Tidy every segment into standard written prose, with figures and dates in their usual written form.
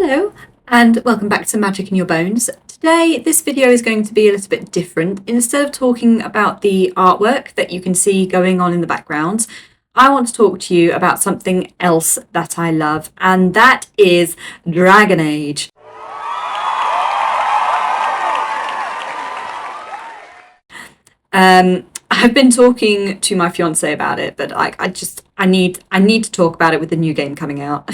Hello and welcome back to Magic in Your Bones. Today this video is going to be a little bit different. Instead of talking about the artwork that you can see going on in the background, I want to talk to you about something else that I love, and that is Dragon Age. I've been talking to my fiance about it, but I need to talk about it with the new game coming out.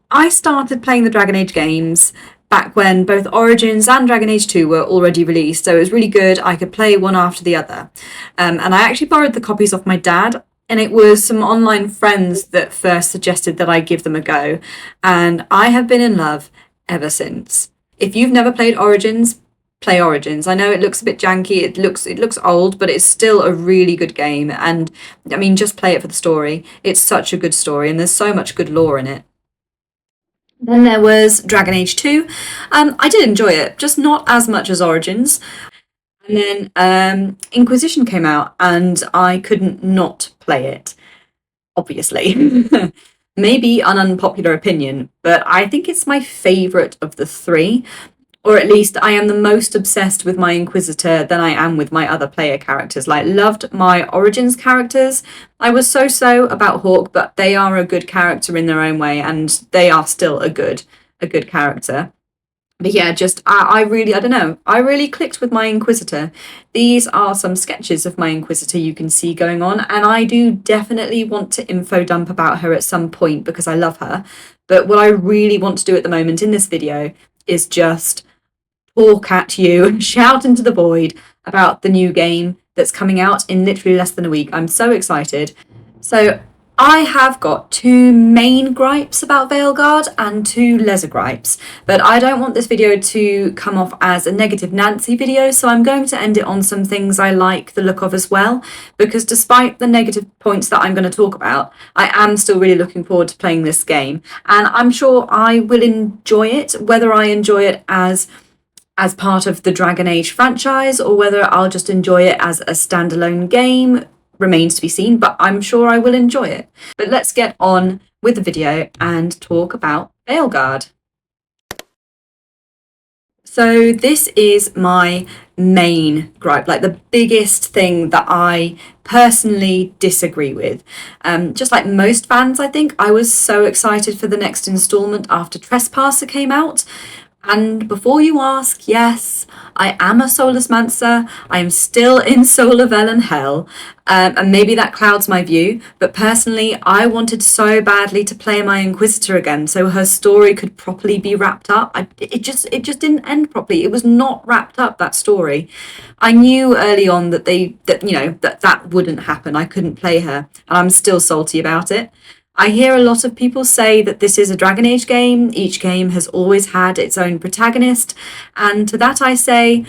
I started playing the Dragon Age games back when both Origins and Dragon Age 2 were already released, so it was really good. I could play one after the other. And I actually borrowed the copies off my dad, and it was some online friends that first suggested that I give them a go, and I have been in love ever since. If you've never played Origins, play Origins. I know it looks a bit janky, it looks old, but it's still a really good game, and I mean, just play it for the story. It's such a good story, and there's so much good lore in it. Then there was Dragon Age 2. I did enjoy it, just not as much as Origins. And then Inquisition came out, and I couldn't not play it, obviously. Maybe an unpopular opinion, but I think it's my favourite of the three. Or at least I am the most obsessed with my Inquisitor than I am with my other player characters. Like, loved my Origins characters. I was so about Hawke, but they are a good character in their own way, and they are still a good character. But yeah, just I don't know. I really clicked with my Inquisitor. These are some sketches of my Inquisitor you can see going on, and I do definitely want to info dump about her at some point because I love her. But what I really want to do at the moment in this video is just talk at you and shout into the void about the new game that's coming out in literally less than a week. I'm so excited. So I have got two main gripes about Veilguard and two lesser gripes, but I don't want this video to come off as a negative Nancy video, so I'm going to end it on some things I like the look of as well, because despite the negative points that I'm going to talk about, I am still really looking forward to playing this game, and I'm sure I will enjoy it, whether I enjoy it as part of the Dragon Age franchise or whether I'll just enjoy it as a standalone game remains to be seen, but I'm sure I will enjoy it. But let's get on with the video and talk about Veilguard. So this is my main gripe, like the biggest thing that I personally disagree with. Just like most fans, I think, I was so excited for the next installment after Trespasser came out. And before you ask, yes, I am a Soulless Mancer. I am still in Soul of Ellen Hell, and maybe that clouds my view, but personally, I wanted so badly to play my Inquisitor again so her story could properly be wrapped up. It just didn't end properly. It was not wrapped up, that story. I knew early on that that wouldn't happen. I couldn't play her, and I'm still salty about it. I hear a lot of people say that this is a Dragon Age game. Each game has always had its own protagonist. And to that I say,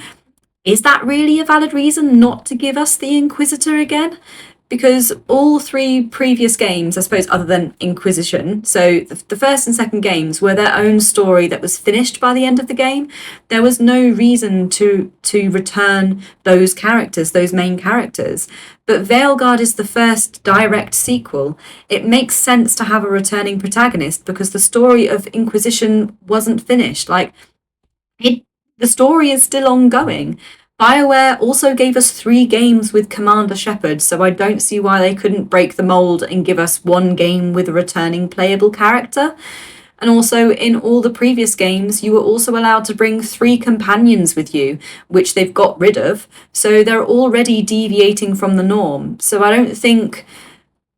is that really a valid reason not to give us the Inquisitor again? Because all three previous games, I suppose, other than Inquisition, so the first and second games were their own story that was finished by the end of the game. There was no reason to return those characters, those main characters. But Veilguard is the first direct sequel. It makes sense to have a returning protagonist because the story of Inquisition wasn't finished. The story is still ongoing. BioWare also gave us 3 games with Commander Shepard, so I don't see why they couldn't break the mould and give us 1 game with a returning playable character. And also, in all the previous games, you were also allowed to bring 3 companions with you, which they've got rid of, so they're already deviating from the norm. So I don't think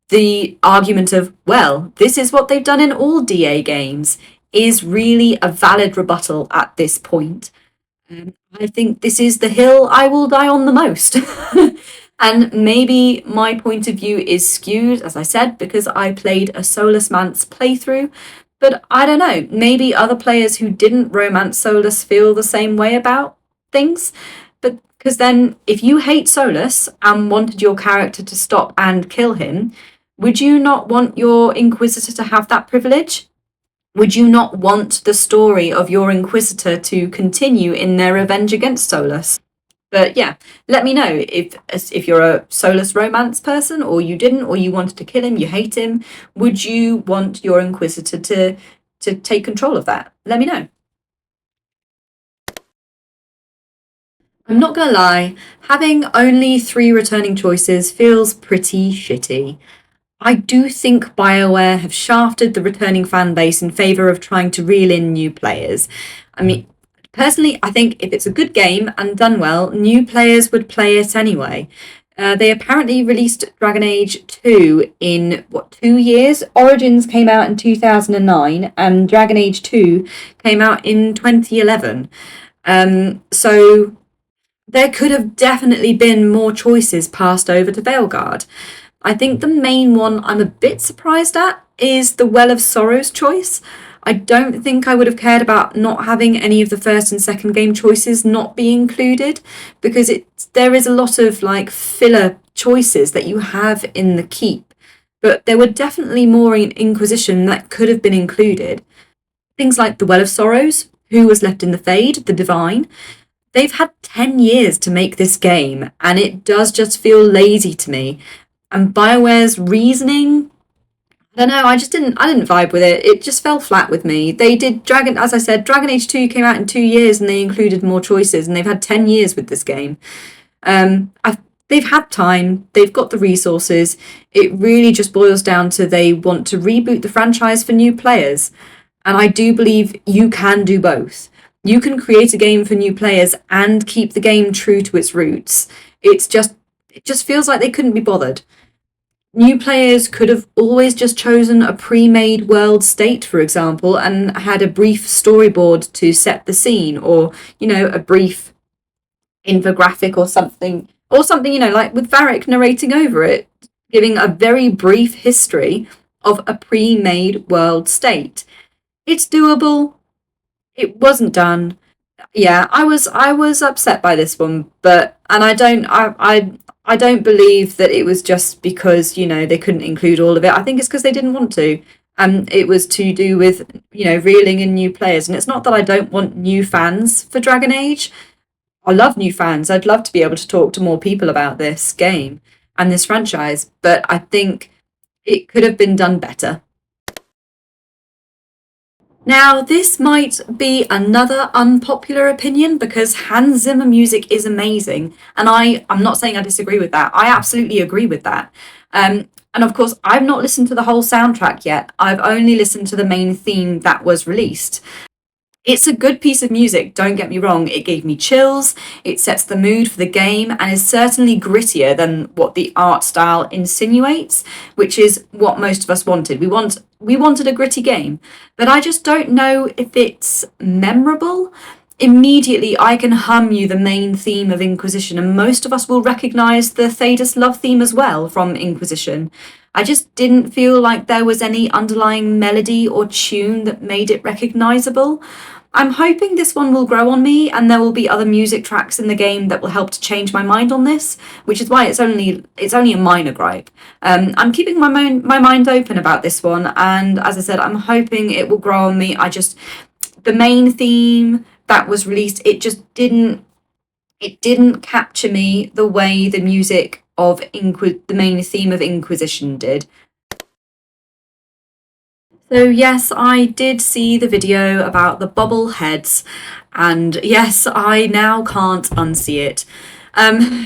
the argument of, well, this is what they've done in all DA games, is really a valid rebuttal at this point. I think this is the hill I will die on the most. And maybe my point of view is skewed, as I said, because I played a Soulless Mance playthrough. But I don't know, maybe other players who didn't romance Soulless feel the same way about things. But because then, if you hate Soulless and wanted your character to stop and kill him, would you not want your Inquisitor to have that privilege? Would you not want the story of your Inquisitor to continue in their revenge against Soulless? But yeah, let me know if you're a Soulless romance person, or you didn't, or you wanted to kill him, you hate him. Would you want your Inquisitor to take control of that. Let me know. I'm not gonna lie, having only 3 returning choices feels pretty shitty. I do think BioWare have shafted the returning fan base in favour of trying to reel in new players. I mean, personally, I think if it's a good game and done well, new players would play it anyway. They apparently released Dragon Age 2 in, 2 years? Origins came out in 2009 and Dragon Age 2 came out in 2011. So there could have definitely been more choices passed over to Veilguard. I think the main one I'm a bit surprised at is the Well of Sorrows choice. I don't think I would have cared about not having any of the first and second game choices not be included, because there is a lot of like filler choices that you have in the keep. But there were definitely more in Inquisition that could have been included. Things like the Well of Sorrows, Who Was Left in the Fade, The Divine. They've had 10 years to make this game, and it does just feel lazy to me. And BioWare's reasoning, I don't know, I didn't vibe with it. It just fell flat with me. They did as I said, Dragon Age 2 came out in 2 years and they included more choices, and they've had 10 years with this game. They've had time, they've got the resources. It really just boils down to they want to reboot the franchise for new players. And I do believe you can do both. You can create a game for new players and keep the game true to its roots. It just feels like they couldn't be bothered. New players could have always just chosen a pre-made world state, for example, and had a brief storyboard to set the scene, or, a brief infographic or something, like with Varric narrating over it, giving a very brief history of a pre-made world state. It's doable. It wasn't done. Yeah, I was upset by this one, and I don't believe that it was just because, they couldn't include all of it. I think it's because they didn't want to. It was to do with, reeling in new players. And it's not that I don't want new fans for Dragon Age. I love new fans. I'd love to be able to talk to more people about this game and this franchise, but I think it could have been done better. Now, this might be another unpopular opinion because Hans Zimmer music is amazing, and I'm not saying I disagree with that. I absolutely agree with that. And of course, I've not listened to the whole soundtrack yet. I've only listened to the main theme that was released. It's a good piece of music, don't get me wrong. It gave me chills, it sets the mood for the game, and is certainly grittier than what the art style insinuates, which is what most of us wanted. We wanted a gritty game, but I just don't know if it's memorable. Immediately, I can hum you the main theme of Inquisition, and most of us will recognise the Thedas love theme as well from Inquisition. I just didn't feel like there was any underlying melody or tune that made it recognisable. I'm hoping this one will grow on me, and there will be other music tracks in the game that will help to change my mind on this, which is why it's only a minor gripe. I'm keeping my mind open about this one, and as I said, I'm hoping it will grow on me. The main theme that was released, it didn't capture me the way the music of the main theme of Inquisition did. So yes, I did see the video about the bobble heads, and yes, I now can't unsee it.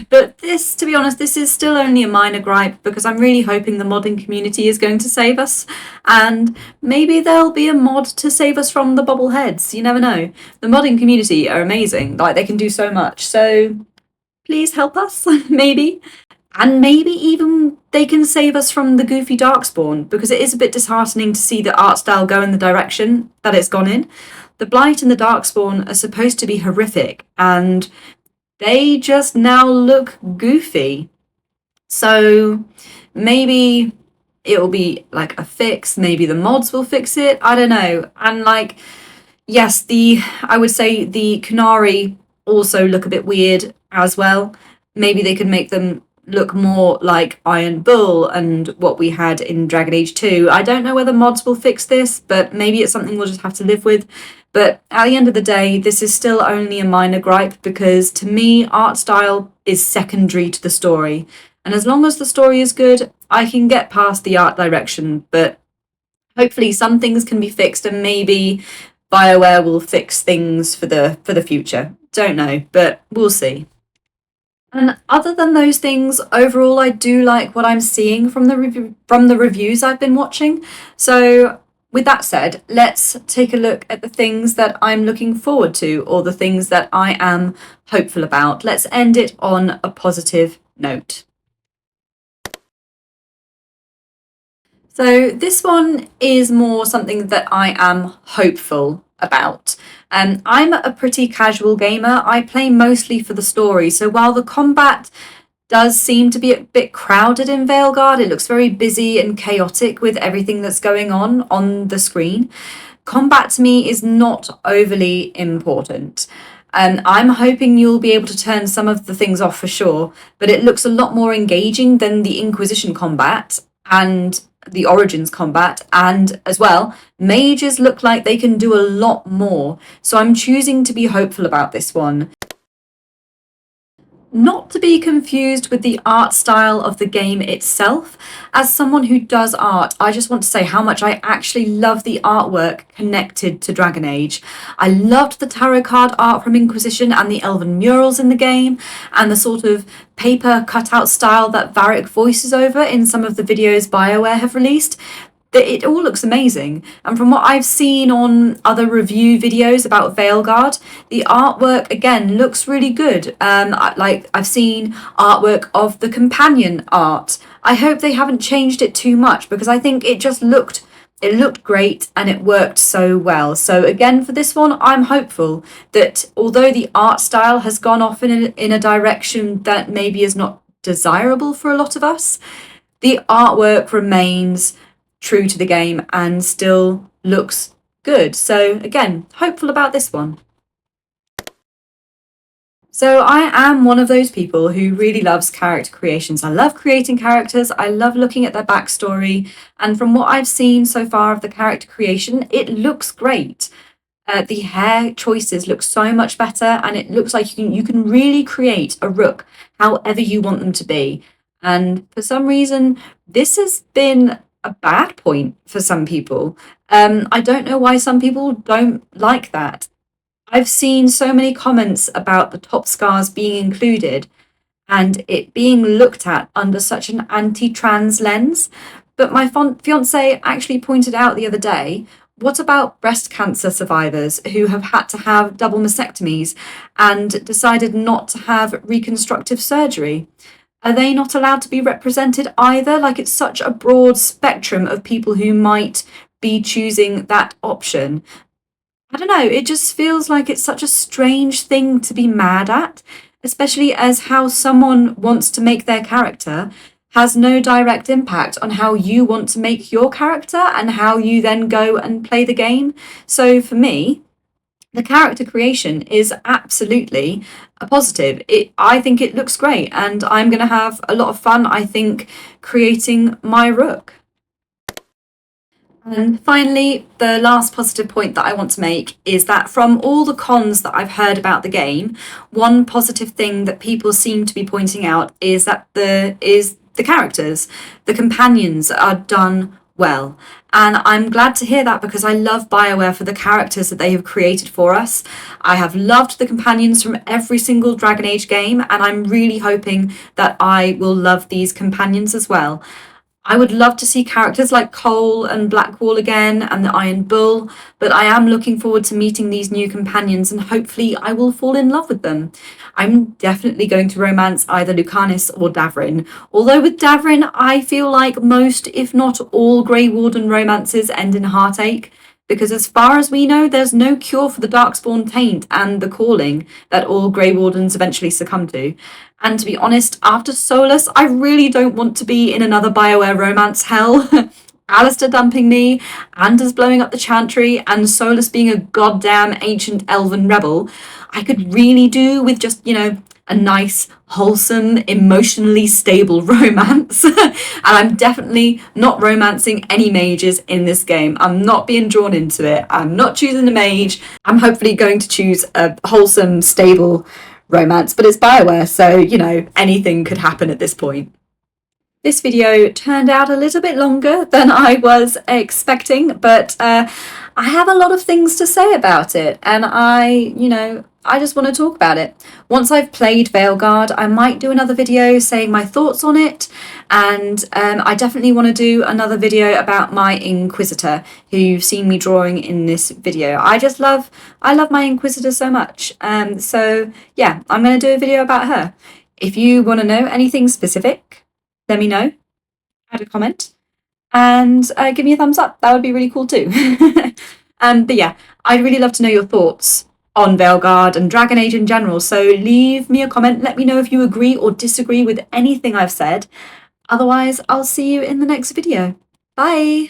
But to be honest, this is still only a minor gripe because I'm really hoping the modding community is going to save us, and maybe there'll be a mod to save us from the bobble heads. You never know. The modding community are amazing. Like, they can do so much. So please help us, maybe. And maybe even they can save us from the goofy Darkspawn, because it is a bit disheartening to see the art style go in the direction that it's gone in. The Blight and the Darkspawn are supposed to be horrific, and they just now look goofy. So maybe it'll be like a fix, maybe the mods will fix it, I don't know. And like, yes, I would say the Kunari also look a bit weird as well. Maybe they could make them look more like Iron Bull and what we had in Dragon Age 2. I don't know whether mods will fix this, but maybe it's something we'll just have to live with. But at the end of the day, this is still only a minor gripe, because to me, art style is secondary to the story. And as long as the story is good, I can get past the art direction, but Hopefully some things can be fixed, and maybe BioWare will fix things for the future. Don't know, but we'll see. And other than those things, overall, I do like what I'm seeing from the reviews I've been watching. So, with that said, let's take a look at the things that I'm looking forward to, or the things that I am hopeful about. Let's end it on a positive note. So this one is more something that I am hopeful about. I'm a pretty casual gamer. I play mostly for the story. So while the combat does seem to be a bit crowded in Veilguard, it looks very busy and chaotic with everything that's going on the screen. Combat to me is not overly important. And I'm hoping you'll be able to turn some of the things off for sure, but it looks a lot more engaging than the Inquisition combat and the Origins combat, and as well, mages look like they can do a lot more. So I'm choosing to be hopeful about this one. Not to be confused with the art style of the game itself. As someone who does art, I just want to say how much I actually love the artwork connected to Dragon Age. I loved the tarot card art from Inquisition and the elven murals in the game, and the sort of paper cutout style that Varric voices over in some of the videos BioWare have released. It all looks amazing, and from what I've seen on other review videos about Veilguard, the artwork again looks really good. Like I've seen artwork of the companion art. I hope they haven't changed it too much, because I think it looked great and it worked so well. So again, for this one, I'm hopeful that although the art style has gone off in a direction that maybe is not desirable for a lot of us, the artwork remains true to the game and still looks good. So again, hopeful about this one. So I am one of those people who really loves character creations. I love creating characters. I love looking at their backstory. And from what I've seen so far of the character creation, it looks great. The hair choices look so much better, and it looks like you can really create a rook however you want them to be. And for some reason, this has been a bad point for some people. I don't know why some people don't like that. I've seen so many comments about the top scars being included and it being looked at under such an anti-trans lens. But my fiance actually pointed out the other day, what about breast cancer survivors who have had to have double mastectomies and decided not to have reconstructive surgery? Are they not allowed to be represented either? Like, it's such a broad spectrum of people who might be choosing that option. I don't know, it just feels like it's such a strange thing to be mad at, especially as how someone wants to make their character has no direct impact on how you want to make your character and how you then go and play the game. So for me, the character creation is absolutely a positive. I think it looks great, and I'm going to have a lot of fun, I think, creating my rook. And finally, the last positive point that I want to make is that from all the cons that I've heard about the game, one positive thing that people seem to be pointing out is that the characters, the companions are done well. And I'm glad to hear that, because I love BioWare for the characters that they have created for us. I have loved the companions from every single Dragon Age game, and I'm really hoping that I will love these companions as well. I would love to see characters like Cole and Blackwall again and the Iron Bull, but I am looking forward to meeting these new companions, and hopefully I will fall in love with them. I'm definitely going to romance either Lucanus or Davrin, although with Davrin I feel like most, if not all, Grey Warden romances end in heartache, because as far as we know, there's no cure for the Darkspawn taint and the calling that all Grey Wardens eventually succumb to. And to be honest, after Solus, I really don't want to be in another BioWare romance hell. Alistair dumping me, Anders blowing up the Chantry, and Solus being a goddamn ancient elven rebel, I could really do with just, a nice, wholesome, emotionally stable romance. And I'm definitely not romancing any mages in this game. I'm not being drawn into it. I'm not choosing a mage. I'm hopefully going to choose a wholesome, stable romance, but it's BioWare, so, anything could happen at this point. This video turned out a little bit longer than I was expecting, but I have a lot of things to say about it, and I just want to talk about it. Once I've played Veilguard, I might do another video saying my thoughts on it, and I definitely want to do another video about my Inquisitor, who you've seen me drawing in this video. I love my Inquisitor so much. So yeah, I'm going to do a video about her. If you want to know anything specific, let me know, add a comment, and give me a thumbs up. That would be really cool too. But yeah, I'd really love to know your thoughts on Veilguard and Dragon Age in general. So leave me a comment. Let me know if you agree or disagree with anything I've said. Otherwise, I'll see you in the next video. Bye!